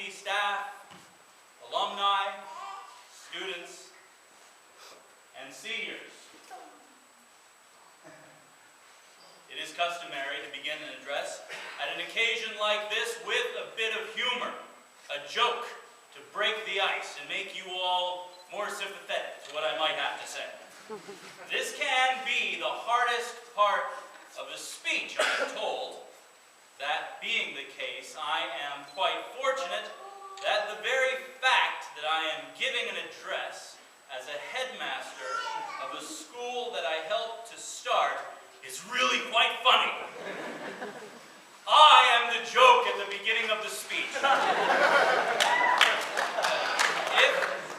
faculty, staff, alumni, students, and seniors. It is customary to begin an address at an occasion like this with a bit of humor, a joke to break the ice and make you all more sympathetic to what I might have to say. This can be the hardest part of a speech, I am told. That being the case, I am quite fortunate that the very fact that I am giving an address as a headmaster of a school that I helped to start is really quite funny. I am the joke at the beginning of the speech.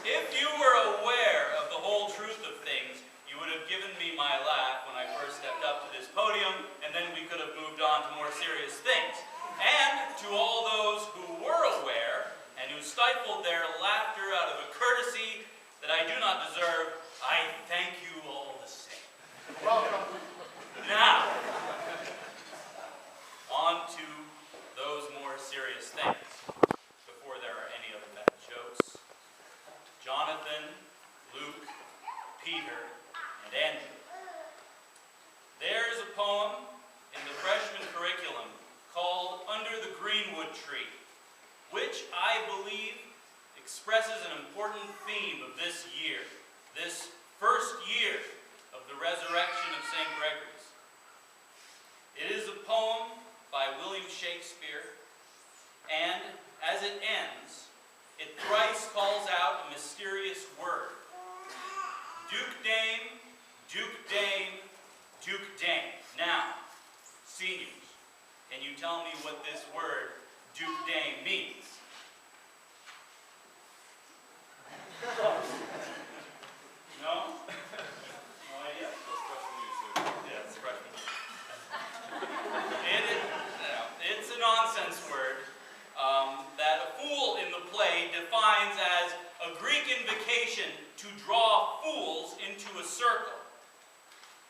If you were aware of the whole truth of things, you would have given me my laugh when I first stepped up to this podium, and then we could have moved on to more serious things. And to all those who were aware and who stifled their laughter out of a courtesy that I do not deserve, I thank you all the same. Welcome. Now, on to those more serious things, before there are any other bad jokes. Jonathan, Luke, Peter, and Andrew. There's a poem in the freshman curriculum called Under the Greenwood Tree, which I believe expresses an important theme of this year, this first year of the resurrection of St. Gregory's. It is a poem by William Shakespeare, and as it ends, it thrice calls out a mysterious word. Duke Dame, Duke Dame, Duke Dame. Now, seniors, can you tell me what this word, Duke Dame, means? No? No idea? That's freshman. It's a nonsense word that a fool in the play defines as a Greek invocation to draw fools into a circle.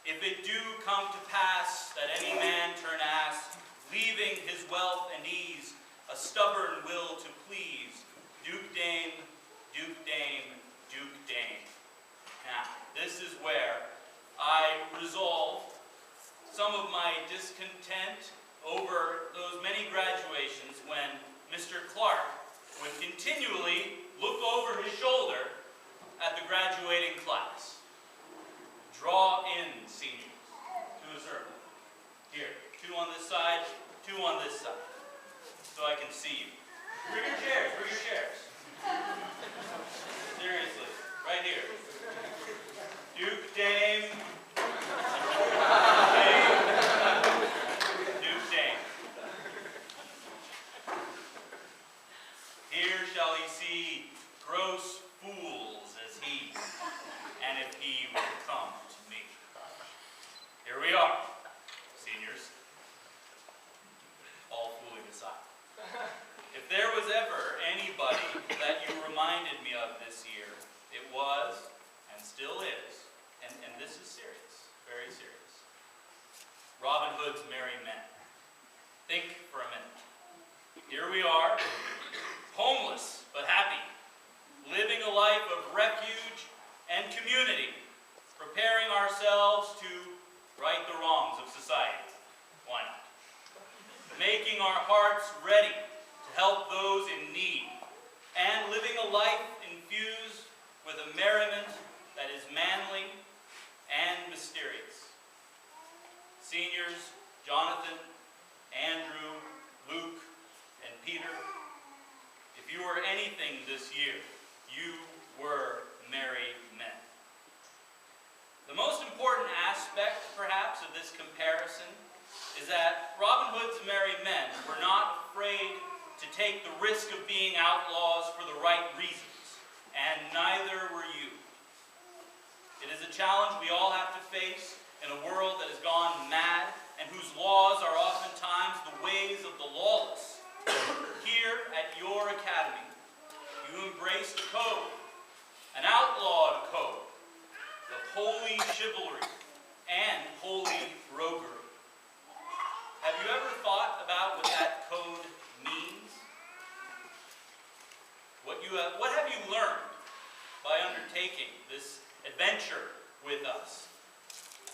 If it do come to pass that any man turn ass, leaving his wealth and ease, a stubborn will to please, Duke Dame, Duke Dame, Duke Dame. Now, this is where I resolve some of my discontent over those many graduations when Mr. Clark would continually look over his shoulder at the graduating class. Draw in, seniors, to a circle. Here, 2 on this side, 2 on this side, so I can see you. Bring your chairs, bring your chairs. Seriously, right here. Duke Dame, Duke Dame. Here shall he see gross fools as he, and if he will come to me. Here we are, seniors, all fooling aside. If there was ever anybody that you reminded me of this year, it was, and still is, and this is serious, very serious, Robin Hood's Merry Men. Think for a minute. Here we are, homeless but happy, living a life of refuge and community, preparing ourselves to right the wrongs of society. Why not? Making our hearts ready to help those in need, and living a life infused with a merriment that is manly and mysterious. Seniors, Jonathan, Andrew, Luke, and Peter, if you were anything this year, you were merry men. The most important aspect, perhaps, of this comparison is that Robin Hood's merry men were not afraid to take the risk of being outlaws for the right reasons, and neither were you. It is a challenge we all have to face in a world that has gone mad and whose laws are oftentimes the ways of the lawless. Here at your academy, you embraced a code, an outlawed code of holy chivalry and holy roguery. Have you ever thought about what that code means? adventure with us.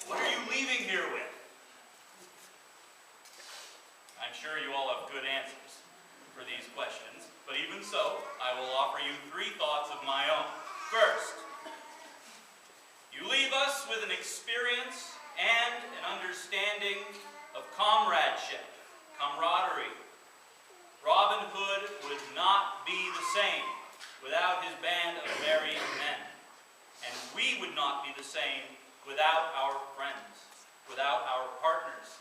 What are you leaving here with? I'm sure you all have good answers for these questions, but even so, I will offer you 3 thoughts of my own. First, you leave us with an experience and an understanding of comradeship, camaraderie. Robin Hood would not be the same without his band of merry men, and we would not be the same without our friends, without our partners,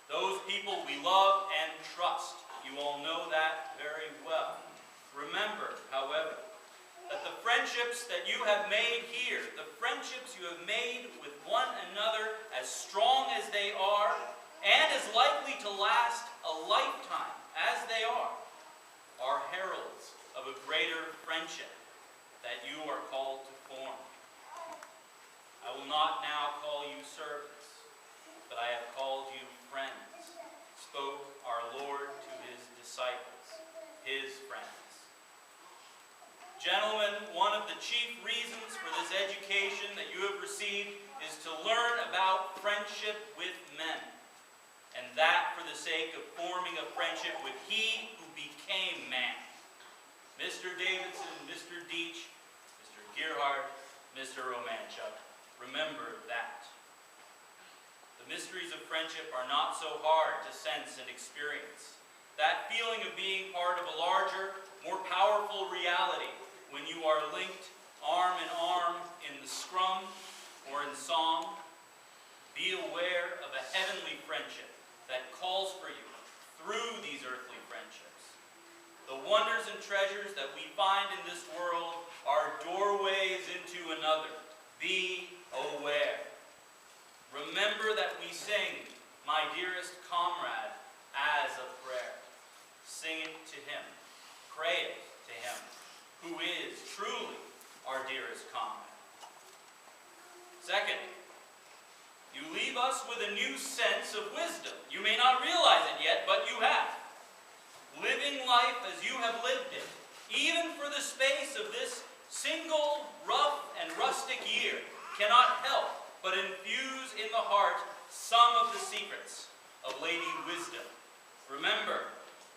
those people we love and trust. You all know that very well. Remember, however, that the friendships that you have made here, the friendships you have made with one another, as strong as they are, and as likely to last a lifetime as they are heralds of a greater friendship that you are called to form. I will not now call you servants, but I have called you friends, spoke our Lord to his disciples, his friends. Gentlemen, one of the chief reasons for this education that you have received is to learn about friendship with men, and that for the sake of forming a friendship with he who became man. Mr. Davidson, Mr. Deach, Mr. Gerhard, Mr. Romanchuk, remember that. The mysteries of friendship are not so hard to sense and experience. That feeling of being part of a larger, more powerful reality when you are linked arm in arm in the scrum or in song. Be aware of a heavenly friendship that calls for you through these earthly friendships. The wonders and treasures that we find in this world are doorways into another. Be aware. Remember that we sing, my dearest comrade, as a prayer. Sing it to him. Pray it to him, who is truly our dearest comrade. Second, you leave us with a new sense of wisdom. You may not realize it yet, but you have. Living life as you have lived it, even for the space of this single, rough, and rustic year, cannot help but infuse in the heart some of the secrets of Lady Wisdom. Remember,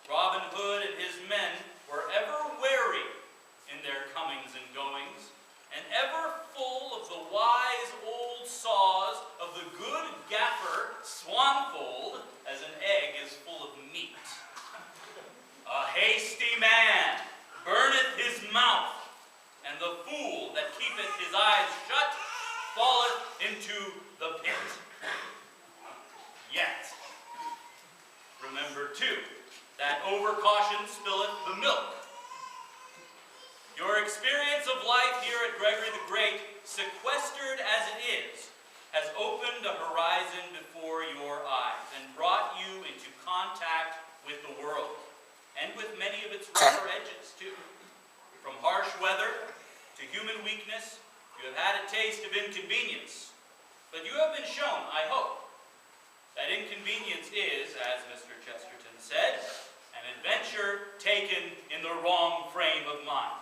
Robin Hood and his men were ever wary in their comings and goings, and ever full of the wise old saws of the good gaffer Swanfold, as an egg is full of meat. A hasty man burneth his mouth, and the fool that keepeth his eyes shut falleth into the pit. Yet, remember too, that overcaution spilleth the milk. Your experience of life here at Gregory the Great, sequestered as it is, has opened a horizon before your eyes and brought you into contact with the world, and with many of its rougher edges too. From harsh weather to human weakness, you have had a taste of inconvenience, but you have been shown, I hope, that inconvenience is, as Mr. Chesterton said, an adventure taken in the wrong frame of mind.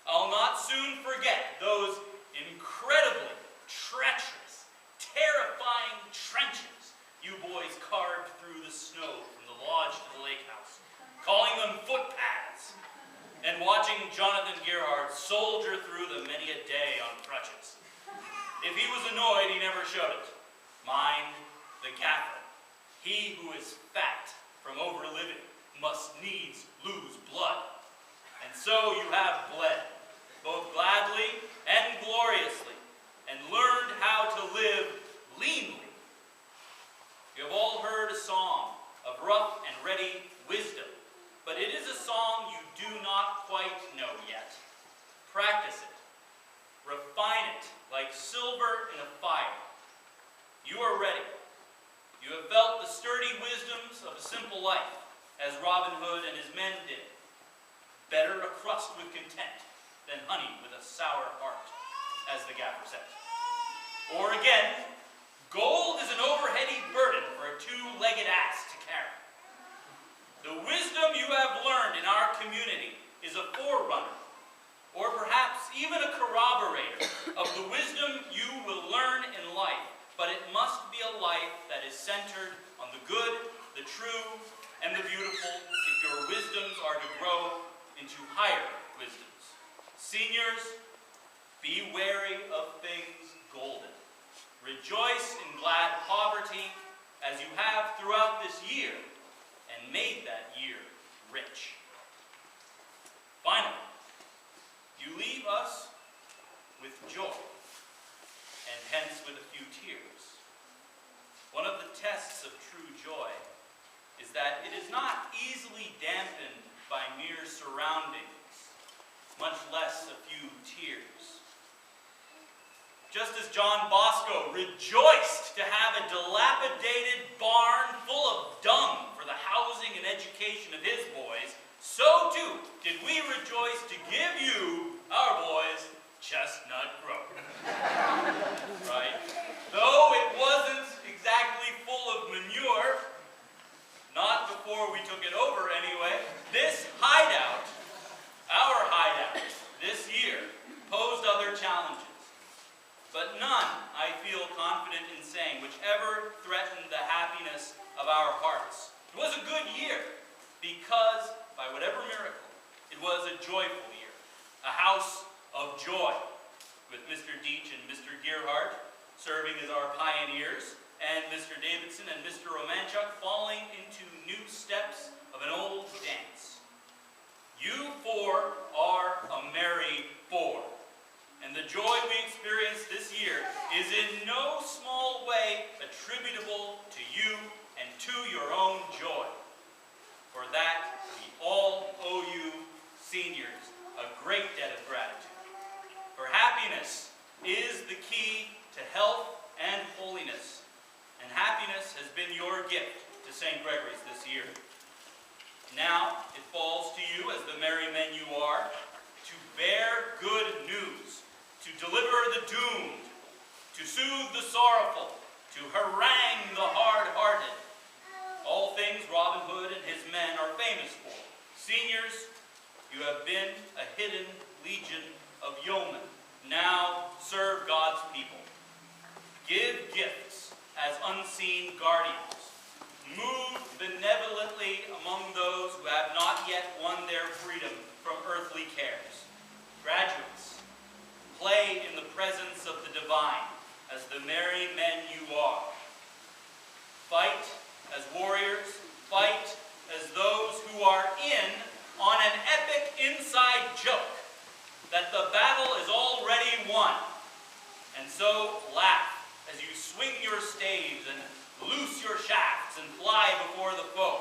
I'll not soon forget those incredibly treacherous, terrifying trenches you boys carved through the snow from the lodge to the lake house, calling them footpaths, and watching Jonathan Gerhard soldier through them many a day on crutches. If he was annoyed, he never showed it. Mind the gaffer. He who is fat from overliving must needs lose blood. And so you have bled, both gladly and gloriously, and learned how to live leanly. You have all heard a song of rough and ready wisdom, but it is a song you do not quite know yet. Practice it. Refine it like silver in a fire. You are ready. You have felt the sturdy wisdoms of a simple life, as Robin Hood and his men did. Better a crust with content than honey with a sour heart, as the gaffer said. Or again, gold is an overheady burden for a two-legged ass to carry. The wisdom you have learned in our community is a forerunner, or perhaps even a corroborator Rejoice in glad poverty, as you have throughout this year, and made that year rich. Finally, you leave us with joy, and hence with a few tears. One of the tests of true joy is that it is not easily dampened by mere surroundings, much less a few tears. Just as John Bosco rejoiced to have a dilapidated barn full of dung for the housing and education of his boys, so too did we rejoice to give you, our boys, Chestnut Grove. Right? Though it wasn't exactly full of manure, not before we took it over anyway, this hideout, our hideout, this year, posed other challenges. But none, I feel confident in saying, which ever threatened the happiness of our hearts. It was a good year because, by whatever miracle, it was a joyful year. A house of joy, with Mr. Deach and Mr. Gearhart serving as our pioneers, and Mr. Davidson and Mr. Romanchuk falling into new steps of an old dance. You four are a merry four. And the joy we experience this year is in no small way attributable to you and to your own joy. For that, we all owe you, seniors, a great debt of gratitude. For happiness is the key to health and holiness. And happiness has been your gift to St. Gregory's this year. Now, it falls to you, as the merry men you are, to bear good news, to deliver the doomed, to soothe the sorrowful, to harangue the hard-hearted. All things Robin Hood and his men are famous for. Seniors, you have been a hidden legion of yeomen. Now serve God's people. Give gifts as unseen guardians. Move benevolently among those who have not yet won their freedom from earthly cares. Graduates, play in the presence of the divine as the merry men you are. Fight as warriors, fight as those who are in on an epic inside joke that the battle is already won. And so laugh as you swing your staves and loose your shafts and fly before the foe.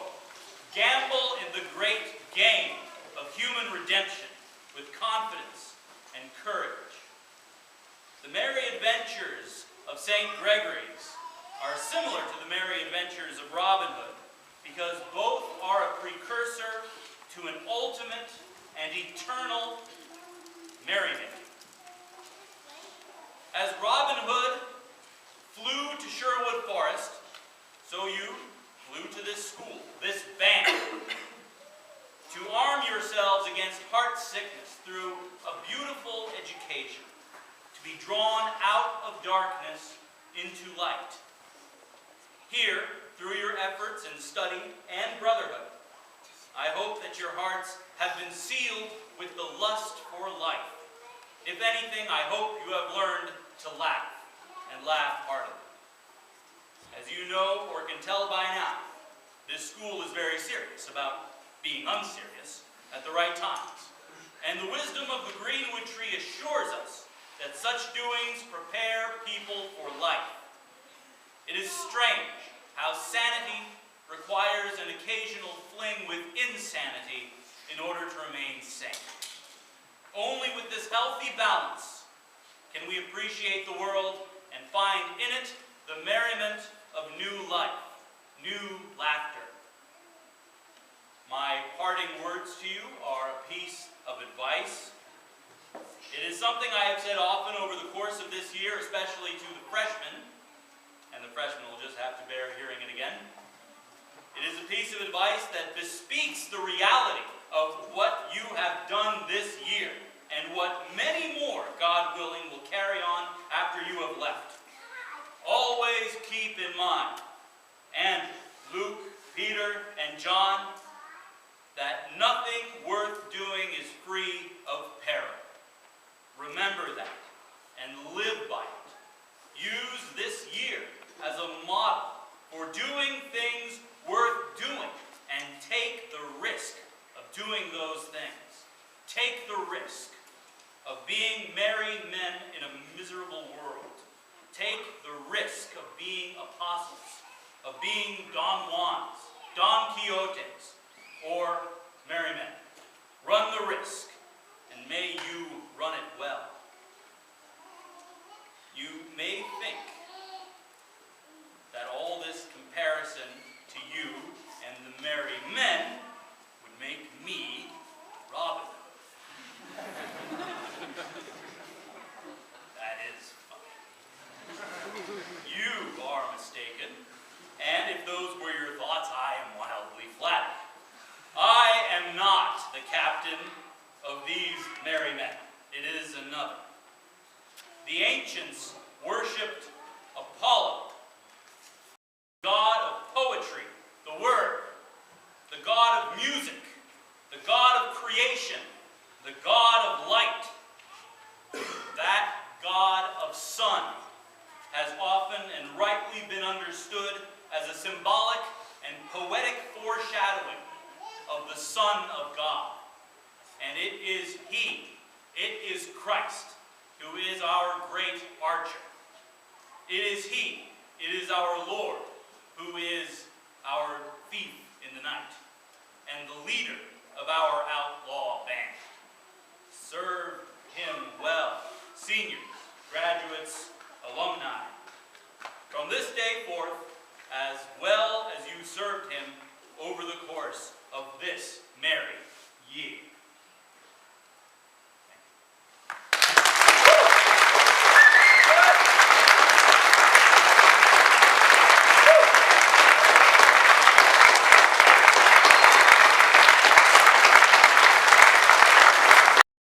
Gamble in the great game of human redemption with confidence and courage. The merry adventures of St. Gregory's are similar to the merry adventures of Robin Hood because both are a precursor to an ultimate and eternal merrymaking. As Robin Hood flew to Sherwood Forest, so you flew to this school, this band, to arm yourselves against heart sickness through a beautiful education, to be drawn out of darkness into light. Here, through your efforts in study and brotherhood, I hope that your hearts have been sealed with the lust for life. If anything, I hope you have learned to laugh, and laugh heartily. As you know or can tell by now, this school is very serious about being unserious at the right times. And the wisdom of the greenwood tree assures us that such doings prepare people for life. It is strange how sanity requires an occasional fling with insanity in order to remain sane. Only with this healthy balance can we appreciate the world and find in it the merriment of new life, new laughter. My parting words to you are a piece of advice. It is something I have said often over the course of this year, especially to the freshmen, and the freshmen will just have to bear hearing it again. It is a piece of advice that bespeaks the reality of what you have done this year, and what many more, God willing, will carry on after you have left. Always keep in mind, and Luke, Peter, and John, that nothing worth doing is free of peril. Remember that, and live by it. use this year as a model for doing things worth doing, and take the risk of doing those things. Take the risk of being merry men in a miserable world. Take the risk of being apostles, of being Don Juans, Don Quixotes, or merry men. Run the risk, and may you run it well. You may think that all this comparison to you and the merry men would make me Robin Hood. That is funny. You are mistaken, and if those were your thoughts, I am wildly flattered. I am not the captain of these merry men. It is another. The ancients worshipped Apollo, god of poetry, the word, the god of music, the god of creation, the god of light. That god of sun has often and rightly been understood as a symbolic and poetic foreshadowing of the Son of God. And it is He, it is Christ, who is our great archer. It is He, it is our Lord, who is our thief in the night, and the leader of our outlaw band. Serve Him well, seniors, graduates, alumni. From this day forth, as well as you served Him over the course of this merry year.